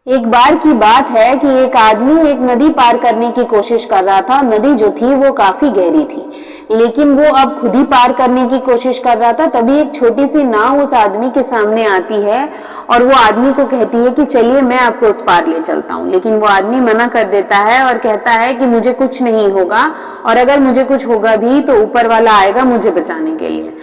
एक बार की बात है कि एक आदमी एक नदी पार करने की कोशिश कर रहा था। नदी जो थी वो काफी गहरी थी, लेकिन वो अब खुद ही पार करने की कोशिश कर रहा था। तभी एक छोटी सी नाव उस आदमी के सामने आती है और वो आदमी को कहती है कि चलिए मैं आपको उस पार ले चलता हूँ। लेकिन वो आदमी मना कर देता है और कहता है कि मुझे कुछ नहीं होगा, और अगर मुझे कुछ होगा भी तो ऊपर वाला आएगा मुझे बचाने के लिए।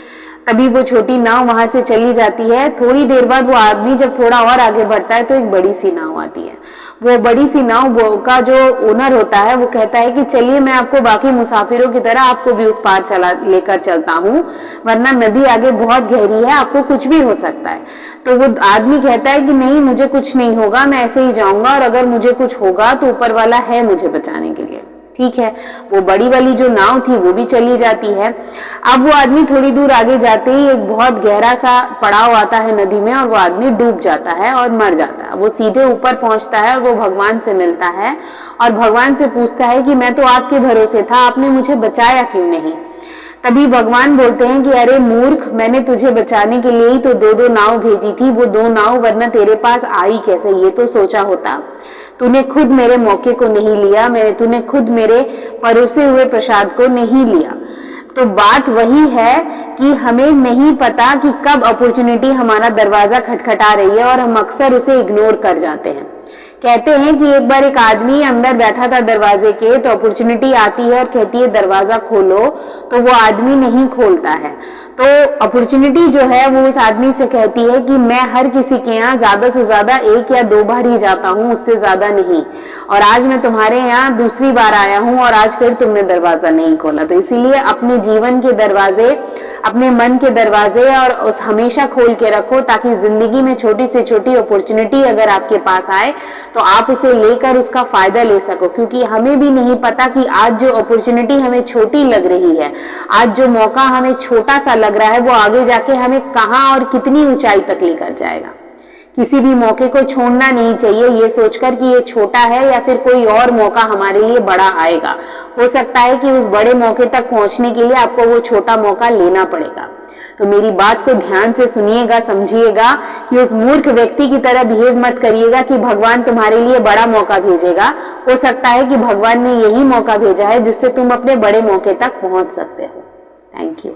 तभी वो छोटी नाव वहां से चली जाती है। थोड़ी देर बाद वो आदमी जब थोड़ा और आगे बढ़ता है तो एक बड़ी सी नाव आती है। वो बड़ी सी नाव का जो ओनर होता है वो कहता है कि चलिए मैं आपको बाकी मुसाफिरों की तरह आपको भी उस पार चला लेकर चलता हूँ, वरना नदी आगे बहुत गहरी है, आपको कुछ भी हो सकता है। तो वो आदमी कहता है कि नहीं, मुझे कुछ नहीं होगा, मैं ऐसे ही जाऊंगा, और अगर मुझे कुछ होगा तो ऊपर वाला है मुझे बचाने के लिए। ठीक है, वो बड़ी वाली जो नाव थी वो भी चली जाती है। अब वो आदमी थोड़ी दूर आगे जाते ही एक बहुत गहरा सा पड़ाव आता है नदी में, और वो आदमी डूब जाता है और मर जाता है। वो सीधे ऊपर पहुंचता है और वो भगवान से मिलता है और भगवान से पूछता है कि मैं तो आपके भरोसे था, आपने मुझे बचाया क्यों नहीं। तभी भगवान बोलते हैं कि अरे मूर्ख, मैंने तुझे बचाने के लिए ही तो दो दो नाव भेजी थी, वो दो नाव वरना तेरे पास आई कैसे, ये तो सोचा होता। तूने खुद मेरे मौके को नहीं लिया, तूने खुद मेरे परोसे हुए प्रसाद को नहीं लिया। तो बात वही है कि हमें नहीं पता कि कब अपॉर्चुनिटी हमारा दरवाजा खटखटा रही है और हम अक्सर उसे इग्नोर कर जाते हैं। कहते हैं कि एक बार एक आदमी अंदर बैठा था दरवाजे के, तो अपॉर्चुनिटी आती है और कहती है दरवाजा खोलो, तो वो आदमी नहीं खोलता है। तो अपॉर्चुनिटी जो है वो उस आदमी से कहती है कि मैं हर किसी के यहाँ ज्यादा से ज्यादा एक या दो बार ही जाता हूँ, उससे ज्यादा नहीं, और आज मैं तुम्हारे यहाँ दूसरी बार आया हूँ और आज फिर तुमने दरवाजा नहीं खोला। तो इसीलिए अपने जीवन के दरवाजे, अपने मन के दरवाजे और उस हमेशा खोल के रखो, ताकि जिंदगी में छोटी से छोटी अपॉर्चुनिटी अगर आपके पास आए तो आप उसे लेकर उसका फायदा ले सको। क्योंकि हमें भी नहीं पता कि आज जो अपॉर्चुनिटी हमें छोटी लग रही है, आज जो मौका हमें छोटा सा लग रहा है, वो आगे जाके हमें कहां और कितनी ऊंचाई तक लेकर जाएगा। किसी भी मौके को छोड़ना नहीं चाहिए ये सोचकर कि ये छोटा है या फिर कोई और मौका हमारे लिए बड़ा आएगा। हो सकता है कि उस बड़े मौके तक पहुंचने के लिए आपको वो छोटा मौका लेना पड़ेगा। तो मेरी बात को ध्यान से सुनिएगा, समझिएगा कि उस मूर्ख व्यक्ति की तरह बिहेव मत करिएगा कि भगवान तुम्हारे लिए बड़ा मौका भेजेगा। हो सकता है कि भगवान ने यही मौका भेजा है जिससे तुम अपने बड़े मौके तक पहुंच सकते हो। Thank you.